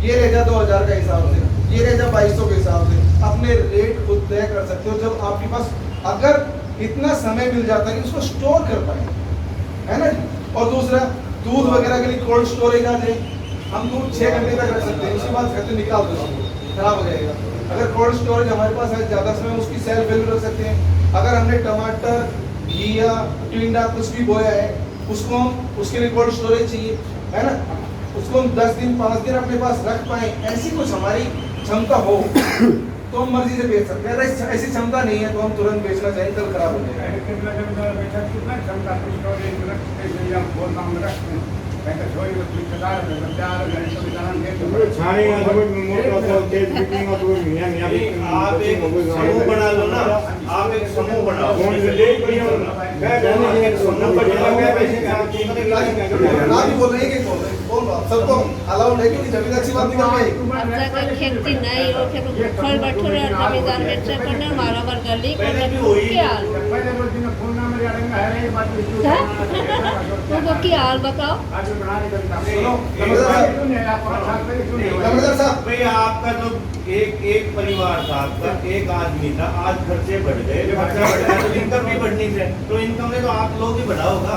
ये रह जा 2000 का हिसाब से, ये रह जा 2200 के हिसाब से, अपने रेट खुद तय कर सकते हो। जब आपके पास अगर इतना समय मिल जाता है कि उसको स्टोर कर पाए, है ना जी। और दूसरा दूध वगैरह के लिए कोल्ड स्टोरेज आ जाए, हम दूध 6 घंटे तक रख सकते हैं, उसके बाद कहते निकाल दो, खराब हो जाएगा। अगर कोल्ड स्टोरेज हमारे पास है ज़्यादा समय, उसकी सेल्फ वैल्यू रख सकते हैं। अगर हमने टमाटर, घिया, टिंडा कुछ भी बोया है, उसको हम उसके लिए कोल्ड स्टोरेज चाहिए, है ना, उसको हम 10 दिन 5 दिन अपने पास रख पाए, ऐसी कुछ हमारी क्षमता हो तो हम मर्जी से बेच सकते हैं। अगर ऐसी क्षमता नहीं है तो हम तुरंत बेचना चाहें, कल खराब हो जाएगा। आप एक समूह बना लो ना, आप एक समूह बनाओ, आप ही बोल रहे हैं कि बोल रहा सबको अलाउड है, क्योंकि जमीन अच्छी बात निकल गई। अगर खेती नहीं हो फिर घर बैठो रे जमींदार में से करने मारा कर गली को क्या तुमको क्या हाल बताओ। रमजान साहब, भाई आपका जो एक परिवार था, आपका एक आदमी था, आज खर्चे बढ़ गए, खर्चा बढ़ गया तो इनकम भी बढ़नी चाहिए, तो इनकम में तो आप लोग ही बढ़ाओगा।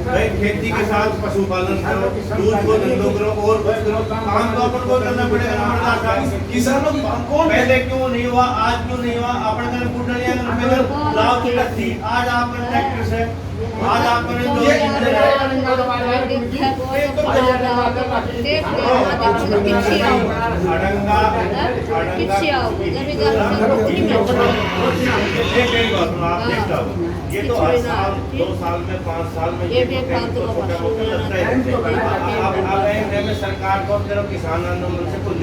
भाई खेती के साथ पशुपालन करो, दूध को धंधो करो और कुछ करो, काम तो अपन को करना पड़ेगा नंबरदार साहब। किसानों की कौन पहले क्यों नहीं हुआ, आज क्यों नहीं हुआ? अपन का कुंडलियां लाभ की थी, आज आपका ट्रैक्टर है, आज आपने ये तो हर साल 2 साल में 5 साल में सरकार को करो, किसान आंदोलन से कुछ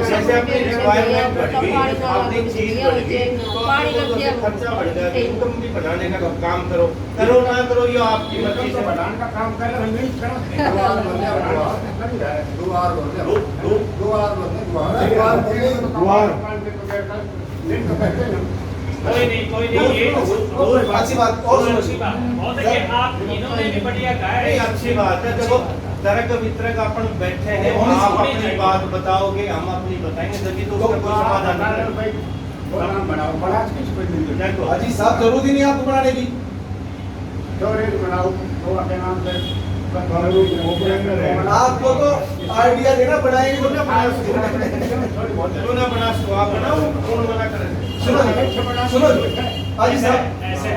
जैसे अपनी रिक्वायरमेंट बढ़ गई, अपनी चीज बढ़ गई, तो खर्चा बढ़ गया, इनकम भी बढ़ाने का काम करो ना करो, ये आपकी मर्जी से बढ़ाने का काम कर रहे कोई नहीं ये अच्छी बात और अच्छी बात बहुत है कि आप इन्होंने भी बढ़िया कहा है। अच्छी बात है। देखो तर्क वितरक अपन बैठे हैं, आप अपनी बात बताओगे, हम अपनी बताएंगे, तभी तो उसका कोई समाधान नहीं। देखो अजी साहब जरूरी नहीं आपको बनाने की, आपको तो आइडिया देना बनाएंगे तो क्यों ना बना सको, आप बनाओ, कौन मना करे? सुनो अजी साहब, ऐसे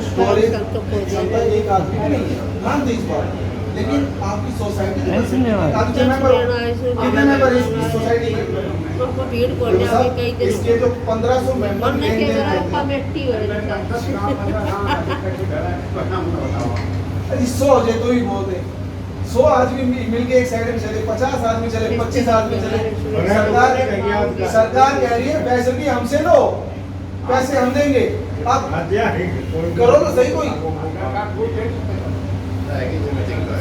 स्टोरेज क्षमता एक आदमी की नहीं है, मानते इस बात, लेकिन आपकी सोसाइटी कितने मेंबर इस सोसाइटी के? तो भीड़ पड़ने अभी कई दिन इसके जो 1500 मेंबर बनने के बाद कमेटी हो रही 100 हो जाए तो ही बहुत है। 100 आदमी मिलके एक साइड में चले, 50 आदमी चले, 25 आदमी चले, सरकार कह रही है फैसिलिटी हमसे लो, पैसे हम देंगे, आप करो तो सही कोई।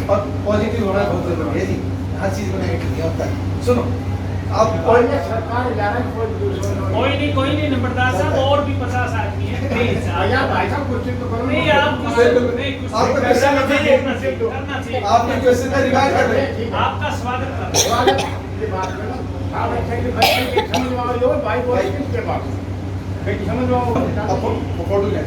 और पॉजिटिव होना बहुत जरूरी है जी, हर चीज में नेगेटिव नहीं होता है। सुनो आप कोई नहीं नंबरदार साहब, और भी 50 आदमी है प्लीज भाई साहब कुछ तो करो नहीं आप आपका क्वेश्चन करना चाहिए, आपके क्वेश्चन का रिगार्ड कर रहे हैं, आपका स्वागत कर रहे हैं। ये बात करो, आप एक्चुअली भाई समझ भाई बोल किसके बात समझ फोटो ले